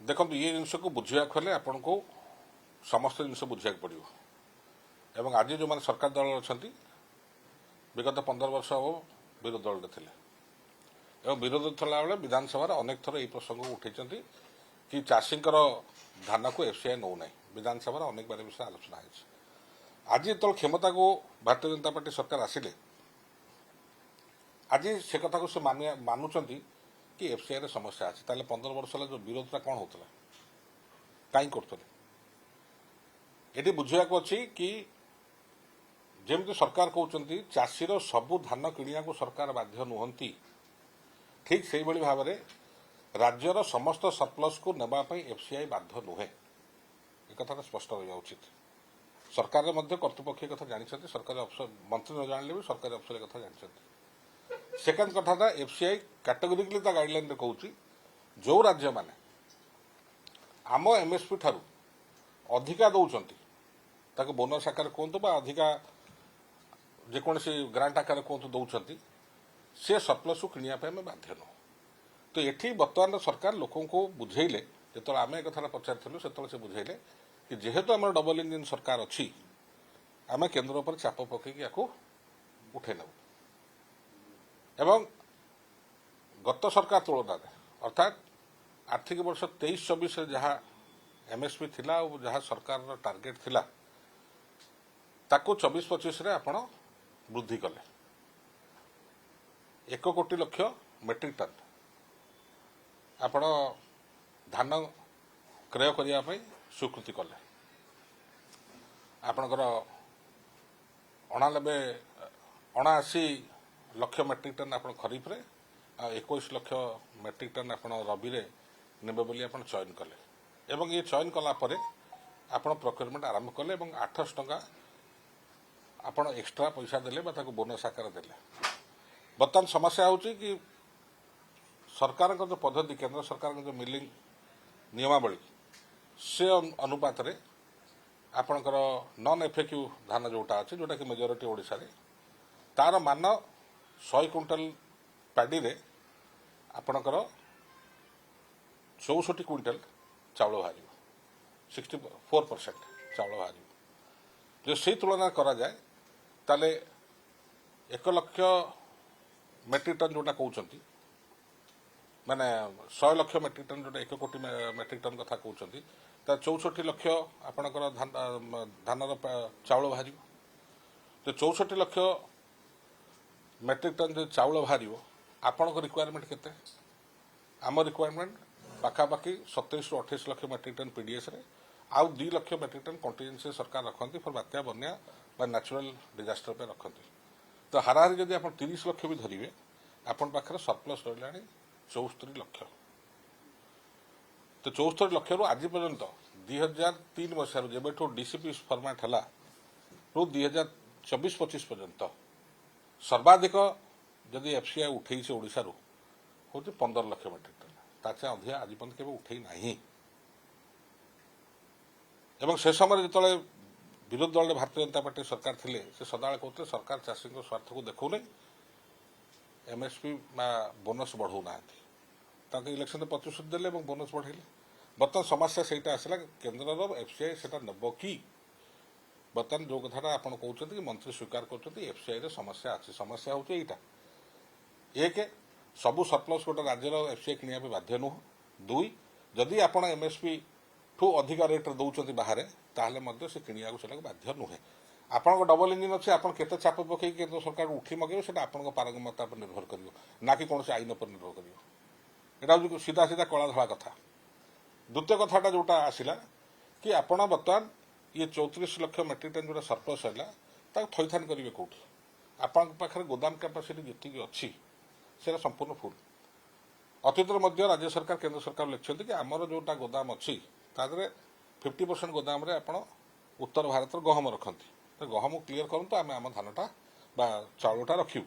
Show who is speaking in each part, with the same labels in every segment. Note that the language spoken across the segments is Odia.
Speaker 1: देखो ये जिनस को बुझा हेले आपण को समस्त जिन बुझा पड़ो एवं आज जो मैंने सरकार दल अच्छा विगत 15 वर्ष हम विरोधी दल थे एवं विरोधी थला बेले विधानसभा अनेक थर यह प्रसंग को उठे कि चाषी धान को एफसीआई नौ ना विधानसभा अनेक बार विषय आलोचना है। आज जो क्षमता को भारतीय जनता पार्टी सरकार आसिले आज से कथा को से मानुंट कि एफसीआई समस्या अच्छी ताले 15 वर्ष जो विरोधता कौन होता कहीं करते ये बुझा अच्छी कि जमी सरकार कहते चाषीर सबू धान किणा को सरकार बाध्य नुहति ठीक से भाव में राज्यर समस्त सरप्लस को नापी एफसीआई बाध्य नुहे एक कथा स्पष्ट रहा उचित। सरकार कर्तृपक्ष कथा जानते सरकारी अफसर मंत्री न जाने भी सरकारी अफसर कथा जानते। सेकेंड कथा एफसीआई कैटेगोरिकली गाइडलाइन कहूँ जो राज्य माने आम एमएसपी ठारू अधिका दौरान ताको बोनस आकार कहतु अधिका जेकोसी ग्रांट आकार कहतु दौरान सी सरप्लस को किणापी आम बाध्य नुह। तो ये बर्तमान सरकार लोकों को बुझेले जो आम एक कथा पचारूँ से बुझेले कि जेहेतु आम डबल इंजिन सरकार अच्छी आम केन्द्र पर चाप पकईकि या उठे नबू एवं गत सरकार तुलन में अर्थात आर्थिक वर्ष 23-24 जहाँ एमएसपी थिला और जहाँ सरकार टार्गेट थिला ताको 24-25 आपण वृद्धि कले 1 कोटी लक्ष मेट्रिक टन आपण धान क्रय करने स्वीकृति कले आपणकर 89 लक्ष मेट्रिक टन आप खरीफ रे 21 लक्ष मेट्रिक टन आप रबी रे नेबे बोली आप चयन कले एवं ये चयन कला परे आपण प्रोक्योरमेंट आरंभ कले 800 टंका आपण एक्स्ट्रा पैसा देले बोनस आकार देले। बर्तमान समस्या होची कि सरकार जो पद्धति केंद्र सरकार जो मिलिंग नियमावली से अनुपात रे आपणकर नॉन एफएक्यू धान जोटा अच्छे जोटा कि मेजोरिटी ओडिशा रे तार मान 100 क्विंटल पैडी रे आपणकर 64 क्विंटल चाउल बाहर 64% चाउल बाहर जो से तुलना करा जाए ताले 1 लक्ष मेट्रिक टन जोटा कहते माने 100 लक्ष मेट्रिक टन जोटा 1 कोटी मेट्रिक टन कथा कहते 64 लक्ष आपणकर धानर चाउल बाहर तो 64 लक्ष मेट्रिक टन जो चाउल बाहर आपण रिक्वायरमेंट केते आम रिक्वायरमेंट पाखापाखि 27 ରୁ 28 लक्ष मेट्रिक टन पीडीएस रे आउ 2 लक्ष मेट्रिक टन कंटीजेंसी सरकार रखती फॉर बात्या बन्या नेचुरल डिजास्टर पे रखती। तो हाराहारी जदि आप 30 लक्ष भी धरिवे आपण पाखरे सरप्लस रहा 74 लक्ष। तो 74 लक्ष रु आज पर्यंत 2003 मसीह जब डीसीपी फॉर्मेट है रु 2024-25 पर्यंत सर्वाधिक जदि एफसीआई उठे से ओडिशा रु हूँ 15 लक्ष मेट्रिक टन ताचे अधिक आज पर्यंत केवे उठे नहीं। एवं से समय जो विरोधी दल भारतीय जनता पार्टी सरकार थिले से सदा कहते सरकार चाषी स्वार्थ को देखो नहीं एमएसपी बोनस बढ़ाऊना इलेक्शन प्रतिश्रुति देले बोनस बढ़ेले। बर्तमान समस्या से आसला केन्द्र एफसीआई से नब कि बर्तमान जो कथा आप कहते कि मंत्री स्वीकार कर एफसीआई समस्या अच्छी समस्या हूँ यहाँ एक सबू सरप्लस गोटे राज्यर एफसीआई किणा बाध्य नुह 2 जदि आप एमएसपी ठू अधिक रेट दौरान बाहर ताहले से किणा को बाध्य नुहे। आपन डबल इंजिन अच्छे आप केते चाप पकई केंद्र सरकार उठी मगे से पारंगमता पर निर्भर कर ना कि कौन आईन पर निर्भर कर यहाँ सीधा सीधा कला धला कथा। द्वितीय कथाटा जोटा आसला कि आपण बर्तमान ये 34 लक्ष मेट्रिक टन जो सरप्लस है थैथान करेंगे कौटी आपण पाखे गोदाम कैपेसिटी जी अच्छी से संपूर्ण फुल। अतीत राज्य सरकार केंद्र सरकार लिखते कि आमर जोटा गोदाम अच्छी तादे 50% गोदाम रे आपण उत्तर भारत गहम रखती तो गहम क्लीयर करूँ आम आम धानटा बा चाउलटा रखू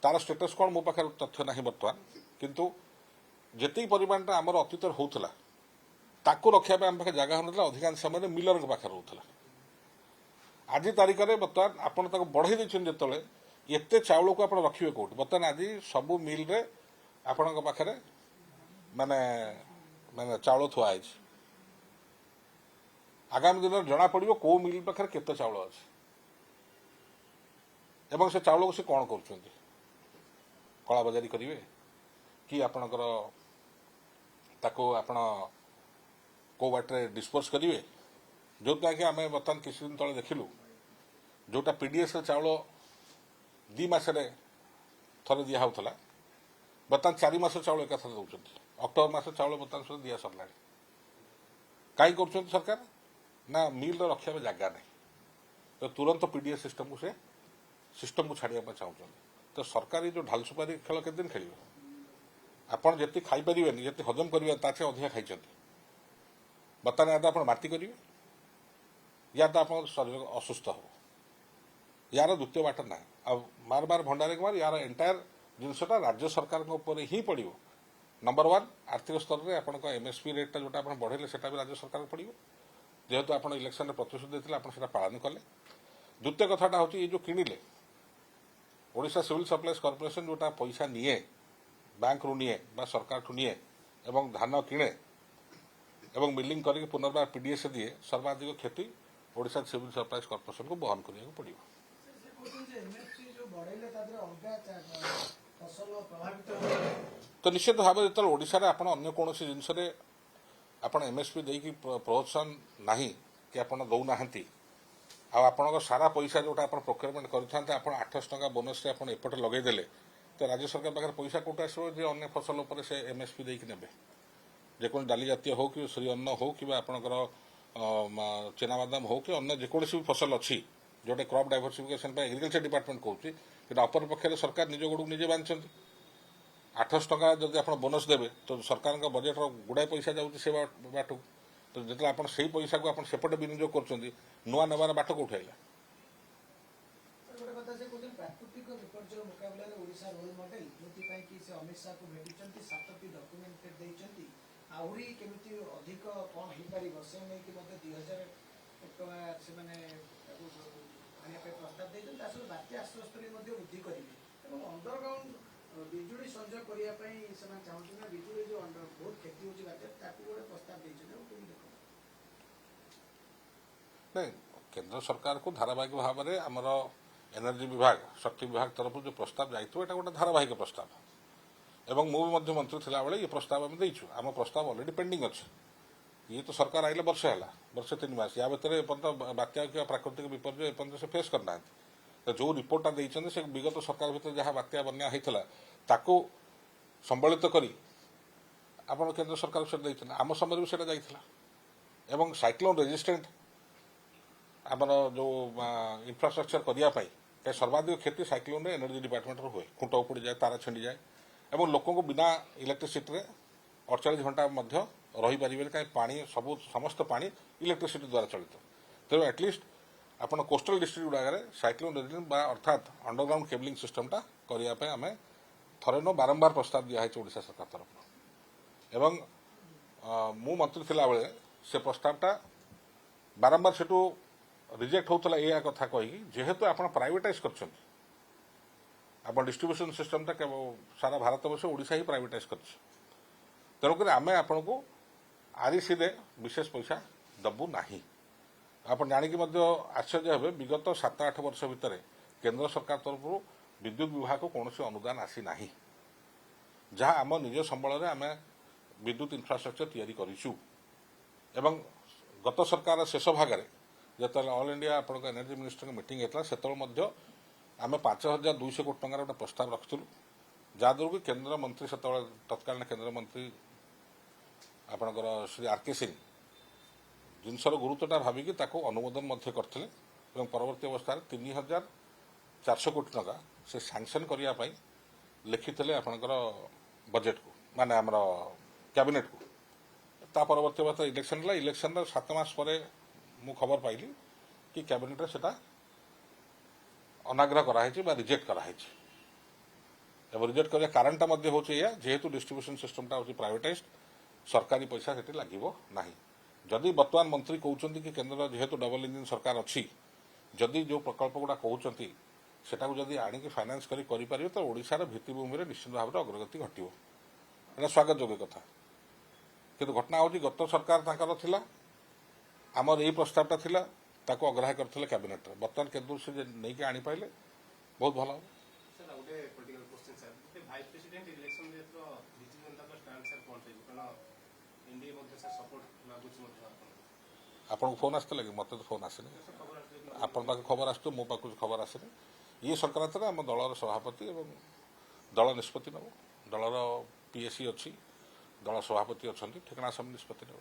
Speaker 1: तार स्टेटस कौन मो पाखे तथ्य ना बर्तमान किंतु जी परिमाणटा आमर अतीत होता ताकू रखापी आम पाखे जगह होना अधिकांश समय मिलर पाखे रोला। आज तारिख में बर्तमान आपड़ बढ़ई देते जो एत चाउल को आप रखिए कौट बर्तमान आज सबू मिल रे आपण पाखे माने ମାନେ ଚାଉଳ ଥୁଆ ହେଇଛି। ଆଗାମୀ ଦିନରେ ଜଣା ପଡ଼ିବ କେଉଁ ମିଲ୍ ପାଖରେ କେତେ ଚାଉଳ ଅଛି ଏବଂ ସେ ଚାଉଳକୁ ସେ କ'ଣ କରୁଛନ୍ତି, କଳାବଜାରୀ କରିବେ କି ଆପଣଙ୍କର ତାକୁ ଆପଣ କେଉଁ ବାଟରେ ଡିସ୍ପୋଜ କରିବେ। ଯେଉଁଥିପାଇଁ କି ଆମେ ବର୍ତ୍ତମାନ କିଛି ଦିନ ତଳେ ଦେଖିଲୁ ଯେଉଁଟା ପିଡ଼ିଏସ୍ର ଚାଉଳ 2 ମାସରେ ଥରେ ଦିଆହେଉଥିଲା, ବର୍ତ୍ତମାନ 4 ମାସ ଚାଉଳ ଏକାଥରେ ଦେଉଛନ୍ତି। ଅକ୍ଟୋବର ମାସ ଚାଉଳ ବର୍ତ୍ତମାନ ସୁଦ୍ଧା ଦିଆ ସରିଲାଣି। କାହିଁ କରୁଛନ୍ତି ସରକାର ନା ମିଲ୍ର ରଖିବା ପାଇଁ ଜାଗା ନାହିଁ, ତ ତୁରନ୍ତ ପିଡ଼ିଏସ୍ ସିଷ୍ଟମକୁ ଛାଡ଼ିବା ପାଇଁ ଚାହୁଁଛନ୍ତି। ତ ସରକାର ଏଇ ଯେଉଁ ଢାଲ ସୁପାରି ଖେଳ କେତେ ଦିନ ଖେଳିବେ? ଆପଣ ଯେତିକି ଖାଇପାରିବେନି, ଯେତିକି ହଜମ କରିବେ ତା ସେ ଅଧିକା ଖାଇଛନ୍ତି। ବର୍ତ୍ତମାନ ୟା ତ ଆପଣ ମାଟି କରିବେ, ୟା ତ ଆପଣଙ୍କ ଶରୀର ଅସୁସ୍ଥ ହେବ। ୟାର ଦ୍ୱିତୀୟ ବାଟ ନାହିଁ। ଆଉ ବାର ଭଣ୍ଡାରେ କୁମାର ୟାର ଏଣ୍ଟାୟାର ଜିନିଷଟା ରାଜ୍ୟ ସରକାରଙ୍କ ଉପରେ ହିଁ ପଡ଼ିବ। ନମ୍ବର 1 ଆର୍ଥିକ ସ୍ତରରେ ଆପଣଙ୍କ MSP ରେଟ୍ଟା ଯେଉଁଟା ଆପଣ ବଢ଼େଇଲେ ସେଟା ବି ରାଜ୍ୟ ସରକାରଙ୍କୁ ପଡ଼ିବ, ଯେହେତୁ ଆପଣ ଇଲେକ୍ସନରେ ପ୍ରତିଶ୍ରୁତି ଦେଇଥିଲେ ଆପଣ ସେଟା ପାଳନ କଲେ। ଦ୍ୱିତୀୟ କଥାଟା ହେଉଛି ଏଇ ଯେଉଁ କିଣିଲେ ଓଡ଼ିଶା ସିଭିଲ୍ ସପ୍ଲାଇଜ୍ କର୍ପୋରେସନ୍ ଯେଉଁଟା ପଇସା ନିଏ, ବ୍ୟାଙ୍କରୁ ନିଏ ବା ସରକାରଠୁ ନିଏ ଏବଂ ଧାନ କିଣେ ଏବଂ ମିଲିଂ କରିକି ପୁନର୍ବାର PDS ଦିଏ, ସର୍ବାଧିକ କ୍ଷତି ଓଡ଼ିଶା ସିଭିଲ୍ ସପ୍ଲାଇଜ୍ କର୍ପୋରେସନକୁ ବହନ କରିବାକୁ ପଡ଼ିବ। ତ ନିଶ୍ଚିତ ଭାବରେ ଯେତେବେଳେ ଓଡ଼ିଶାରେ ଆପଣ ଅନ୍ୟ କୌଣସି ଜିନିଷରେ ଆପଣ MSP ଦେଇକି ପ୍ରୋତ୍ସାହନ ନାହିଁ କି ଆପଣ ଦେଉନାହାନ୍ତି, ଆଉ ଆପଣଙ୍କ ସାରା ପଇସା ଯେଉଁଟା ଆପଣ ପ୍ରୋକ୍ୟୁରମେଣ୍ଟ କରିଥାନ୍ତେ ଆପଣ 800 ଟଙ୍କା ବୋନସ୍ରେ ଆପଣ ଏପଟେ ଲଗେଇଦେଲେ, ତ ରାଜ୍ୟ ସରକାର ପାଖରେ ପଇସା କେଉଁଠୁ ଆସିବ ଯେ ଅନ୍ୟ ଫସଲ ଉପରେ ସେ MSP ଦେଇକି ନେବେ? ଯେକୌଣସି ଡାଲି ଜାତୀୟ ହେଉ କି ଶ୍ରୀ ଅନ୍ନ ହେଉ କିମ୍ବା ଆପଣଙ୍କର ଚିନାବାଦାମ ହେଉ କି ଅନ୍ୟ ଯେକୌଣସି ବି ଫସଲ ଅଛି ଯେଉଁଟା କ୍ରପ୍ ଡାଇଭର୍ସିଫିକେସନ୍ ପାଇଁ ଏଗ୍ରିକଲଚର ଡିପାର୍ଟମେଣ୍ଟ କହୁଛି, କିନ୍ତୁ ଅପରପକ୍ଷରେ ସରକାର ନିଜ ଗୋଡ଼କୁ ନିଜେ ବାନ୍ଧିଛନ୍ତି। 800 ଟଙ୍କା ଯଦି ଆପଣ ବୋନସ୍ ଦେବେ ତ ସରକାରଙ୍କ ବଜେଟ୍ର ଗୁଡ଼ାଏ ପଇସା ଯାଉଛି ସେ ବାଟକୁ। ତ ଯେତେବେଳେ ଆପଣ ସେଇ ପଇସାକୁ ଆପଣ ସେପଟେ ବିନିଯୋଗ କରୁଛନ୍ତି, ନୂଆ ନେବାର ବାଟ କେଉଁଠି ଆଇଲା?
Speaker 2: ପ୍ରାକୃତିକ ବିପର୍ଯ୍ୟୟ ମୁକାବିଲାରେ ଓଡ଼ିଶା ରୋଲ ମଡେଲ, ଯେଉଁଥିପାଇଁ କି ସେ ଅମିତ ଶାହକୁ ଭେଟିଛନ୍ତି, 7ଟି ଡକ୍ୟୁମେଣ୍ଟ ଦେଇଛନ୍ତି। ଆହୁରି କେମିତି ଅଧିକ କ'ଣ ହେଇପାରିବ ସେ ନେଇକି ମଧ୍ୟ 2000 ଟଙ୍କା ସେମାନେ ତାକୁ ଆଣିବା ପାଇଁ ପ୍ରସ୍ତାବ ଦେଇଛନ୍ତି। ତା ସହିତ ବାତ୍ୟା ଆଶ୍ରୟସ୍ଥଳୀ ମଧ୍ୟ ବୃଦ୍ଧି କରିବେ ଏବଂ ଅଣ୍ଡରଗ୍ରାଉଣ୍ଡ ବିଜୁଳି ସଂଯୋଗ କରିବା ପାଇଁ ସେମାନେ ଚାହୁଁଛନ୍ତି ନା ବିଜୁଳି ଯେଉଁ ବହୁତ କ୍ଷତି ହେଉଛି ବାତ୍ୟା, ତାକୁ ଗୋଟେ ପ୍ରସ୍ତାବ ଦେଇଛନ୍ତି। ଆଉ କେମିତି ଦେଖନ୍ତୁ?
Speaker 1: ନାଇଁ, କେନ୍ଦ୍ର ସରକାରକୁ ଧାରାବାହିକ ଭାବରେ ଆମର ଏନର୍ଜି ବିଭାଗ, ଶକ୍ତି ବିଭାଗ ତରଫରୁ ଯେଉଁ ପ୍ରସ୍ତାବ ଯାଇଥିବ ଏଇଟା ଗୋଟେ ଧାରାବାହିକ ପ୍ରସ୍ତାବ ଏବଂ ମୁଁ ବି ମଧ୍ୟ ମନ୍ତ୍ରୀ ଥିଲାବେଳେ ଏ ପ୍ରସ୍ତାବ ଆମେ ଦେଇଛୁ। ଆମ ପ୍ରସ୍ତାବ ଅଲରେଡ଼ି ପେଣ୍ଡିଂ ଅଛି। ଇଏ ତ ସରକାର ଆଇଲେ ବର୍ଷେ ହେଲା, ବର୍ଷେ 3 ମାସ, ୟା ଭିତରେ ଏପର୍ଯ୍ୟନ୍ତ ବାତ୍ୟା କିମ୍ବା ପ୍ରାକୃତିକ ବିପର୍ଯ୍ୟୟ ଏପର୍ଯ୍ୟନ୍ତ ସେ ଫେସ୍ କରିନାହାନ୍ତି। ତ ଯେଉଁ ରିପୋର୍ଟଟା ଦେଇଛନ୍ତି ସେ ବିଗତ ସରକାର ଭିତରେ ଯାହା ବାତ୍ୟା ବନ୍ୟା ହେଇଥିଲା ତାକୁ ସମ୍ବଳିତ କରି ଆପଣ କେନ୍ଦ୍ର ସରକାର ସେଟା ଦେଇଥିଲେ। ଆମ ସମୟରେ ବି ସେଇଟା ଯାଇଥିଲା ଏବଂ ସାଇକ୍ଲୋନ୍ ରେଜିଷ୍ଟାଣ୍ଟ ଆମର ଯେଉଁ ଇନଫ୍ରାଷ୍ଟ୍ରକ୍ଚର କରିବା ପାଇଁ ସର୍ବାଧିକ କ୍ଷତି ସାଇକ୍ଲୋନରେ ଏନର୍ଜି ଡିପାର୍ଟମେଣ୍ଟର ହୁଏ। ଖୁଣ୍ଟ ଉପୁଡ଼ିଯାଏ, ତାର ଛିଣ୍ଡିଯାଏ ଏବଂ ଲୋକଙ୍କୁ ବିନା ଇଲେକ୍ଟ୍ରିସିଟିରେ 48 ଘଣ୍ଟା ମଧ୍ୟ ରହିପାରିବେନି, କାହିଁକି ପାଣି ସମସ୍ତ ପାଣି ଇଲେକ୍ଟ୍ରିସିଟି ଦ୍ୱାରା ଚଳିତ। ତେଣୁ ଆଟଲିଷ୍ଟ ଆପଣ କୋଷ୍ଟାଲ ଡିଷ୍ଟ୍ରିକ୍ଟ ଗୁଡ଼ାକରେ ସାଇକ୍ଲୋନ୍ ରେଜିଷ୍ଟାଣ୍ଟ ବା ଅର୍ଥାତ୍ ଅଣ୍ଡରଗ୍ରାଉଣ୍ଡ କେବଲିଂ ସିଷ୍ଟମଟା କରିବା ପାଇଁ ଆମେ ଥରେ ବାରମ୍ବାର ପ୍ରସ୍ତାବ ଦିଆହେଇଛି ଓଡ଼ିଶା ସରକାର ତରଫରୁ ଏବଂ ମୁଁ ମନ୍ତ୍ରୀ ଥିଲାବେଳେ ସେ ପ୍ରସ୍ତାବଟା ବାରମ୍ବାର ସେଠୁ ରିଜେକ୍ଟ ହେଉଥିଲା ଏଇଆ କଥା କହିକି, ଯେହେତୁ ଆପଣ ପ୍ରାଇଭେଟାଇଜ୍ କରିଛନ୍ତି, ଆପଣ ଡିଷ୍ଟ୍ରିବ୍ୟୁସନ୍ ସିଷ୍ଟମଟା କେବଳ ସାରା ଭାରତବର୍ଷ ଓଡ଼ିଶା ହିଁ ପ୍ରାଇଭେଟାଇଜ୍ କରିଛି। ତେଣୁକରି ଆମେ ଆପଣଙ୍କୁ RECରେ ବିଶେଷ ପଇସା ଦେବୁ ନାହିଁ। ଆପଣ ଜାଣିକି ମଧ୍ୟ ଆଶ୍ଚର୍ଯ୍ୟ ହେବେ, ବିଗତ 7-8 ବର୍ଷ ଭିତରେ କେନ୍ଦ୍ର ସରକାର ତରଫରୁ ବିଦ୍ୟୁତ୍ ବିଭାଗକୁ କୌଣସି ଅନୁଦାନ ଆସିନାହିଁ। ଯାହା ଆମ ନିଜ ସମ୍ବଳରେ ଆମେ ବିଦ୍ୟୁତ୍ ଇନଫ୍ରାଷ୍ଟ୍ରକ୍ଚର ତିଆରି କରିଛୁ ଏବଂ ଗତ ସରକାରର ଶେଷ ଭାଗରେ ଯେତେବେଳେ ଅଲ୍ ଇଣ୍ଡିଆ ଆପଣଙ୍କ ଏନର୍ଜି ମିନିଷ୍ଟରଙ୍କ ମିଟିଂ ହେଇଥିଲା ସେତେବେଳେ ମଧ୍ୟ ଆମେ 5200 କୋଟି ଟଙ୍କାର ଗୋଟେ ପ୍ରସ୍ତାବ ରଖିଥିଲୁ, ଯାହାଦ୍ୱାରା କି କେନ୍ଦ୍ରମନ୍ତ୍ରୀ ସେତେବେଳେ ତତ୍କାଳୀନ କେନ୍ଦ୍ରମନ୍ତ୍ରୀ ଆପଣଙ୍କର ଶ୍ରୀ RK ସିଂ ଜିନିଷର ଗୁରୁତ୍ୱଟା ଭାବିକି ତାକୁ ଅନୁମୋଦନ ମଧ୍ୟ କରିଥିଲେ ଏବଂ ପରବର୍ତ୍ତୀ ଅବସ୍ଥାରେ 3400 କୋଟି ଟଙ୍କା ସେ ସାଙ୍କସନ୍ କରିବା ପାଇଁ ଲେଖିଥିଲେ ଆପଣଙ୍କର ବଜେଟକୁ, ମାନେ ଆମର କ୍ୟାବିନେଟକୁ। ତା ପରବର୍ତ୍ତୀ ଅବସ୍ଥା ଇଲେକ୍ସନ ହେଲା। ଇଲେକ୍ସନର 7 ମାସ ପରେ ମୁଁ ଖବର ପାଇଲି କି କ୍ୟାବିନେଟରେ ସେଟା ଅନାଗ୍ରହ କରାହେଇଛି ବା ରିଜେକ୍ଟ କରାହେଇଛି ଏବଂ ରିଜେକ୍ଟ କରିବା କାରଣଟା ମଧ୍ୟ ହେଉଛି ଏଇଆ, ଯେହେତୁ ଡିଷ୍ଟ୍ରିବ୍ୟୁସନ୍ ସିଷ୍ଟମଟା ହେଉଛି ପ୍ରାଇଭେଟାଇଜ୍, ସରକାରୀ ପଇସା ସେଠି ଲାଗିବ ନାହିଁ। ଯଦି ବର୍ତ୍ତମାନ ମନ୍ତ୍ରୀ କହୁଛନ୍ତି କି କେନ୍ଦ୍ର ଯେହେତୁ ଡବଲ ଇଞ୍ଜିନ୍ ସରକାର ଅଛି, ଯଦି ଯେଉଁ ପ୍ରକଳ୍ପ ଗୁଡ଼ା କହୁଛନ୍ତି ସେଟାକୁ ଯଦି ଆଣିକି ଫାଇନାନ୍ସ କରିପାରିବେ ତ ଓଡ଼ିଶାର ଭିତ୍ତିଭୂମିରେ ନିଶ୍ଚିତ ଭାବରେ ଅଗ୍ରଗତି ଘଟିବ। ଏଇଟା ସ୍ୱାଗତ ଯୋଗ୍ୟ କଥା। କିନ୍ତୁ ଘଟଣା ହେଉଛି ଗତ ସରକାର ତାଙ୍କର ଥିଲା, ଆମର ଏଇ ପ୍ରସ୍ତାବଟା ଥିଲା, ତାକୁ ଅଗ୍ରାହ୍ୟ କରିଥିଲେ କ୍ୟାବିନେଟ୍ରେ। ବର୍ତ୍ତମାନ କେନ୍ଦ୍ର ସେ ଯେ ନେଇକି ଆଣିପାରିଲେ ବହୁତ ଭଲ ହେବ।
Speaker 3: ସାର୍ ଆଉ ଗୋଟେ ପଲିଟିକାଲ କ୍ୱେଶ୍ଚନ୍ ସାର୍, ଗୋଟେ ଭାଇସ୍ ପ୍ରେସିଡେଣ୍ଟ ଇଲେକ୍ସନରେ ଏଥର ବିଜୁ ଜନତା ଦଳ ଷ୍ଟାଣ୍ଡ ସାର୍ କ'ଣ ରହିବ? କାରଣ ଏନ୍ଡିଏ ମଧ୍ୟ ସାର୍ ସପୋର୍ଟ ଲାଗୁଛି ମଧ୍ୟ ଆପଣଙ୍କୁ।
Speaker 1: ଆପଣଙ୍କୁ ଫୋନ୍ ଆସିଥିଲା କି? ମୋତେ ତ ଫୋନ୍ ଆସିନି।
Speaker 3: ଖବର ଆସୁଛି
Speaker 1: ଆପଣଙ୍କ ପାଖକୁ ଖବର ଆସୁଥିବ, ମୋ ପାଖକୁ ଖବର ଆସିନି। ଇଏ ସଂକ୍ରାନ୍ତରେ ଆମ ଦଳର ସଭାପତି ଏବଂ ଦଳ ନିଷ୍ପତ୍ତି ନେବ। ଦଳର ପିଏସି ଅଛି, ଦଳ ସଭାପତି ଅଛନ୍ତି, ଠିକଣା ସମୟ ନିଷ୍ପତ୍ତି ନେବ।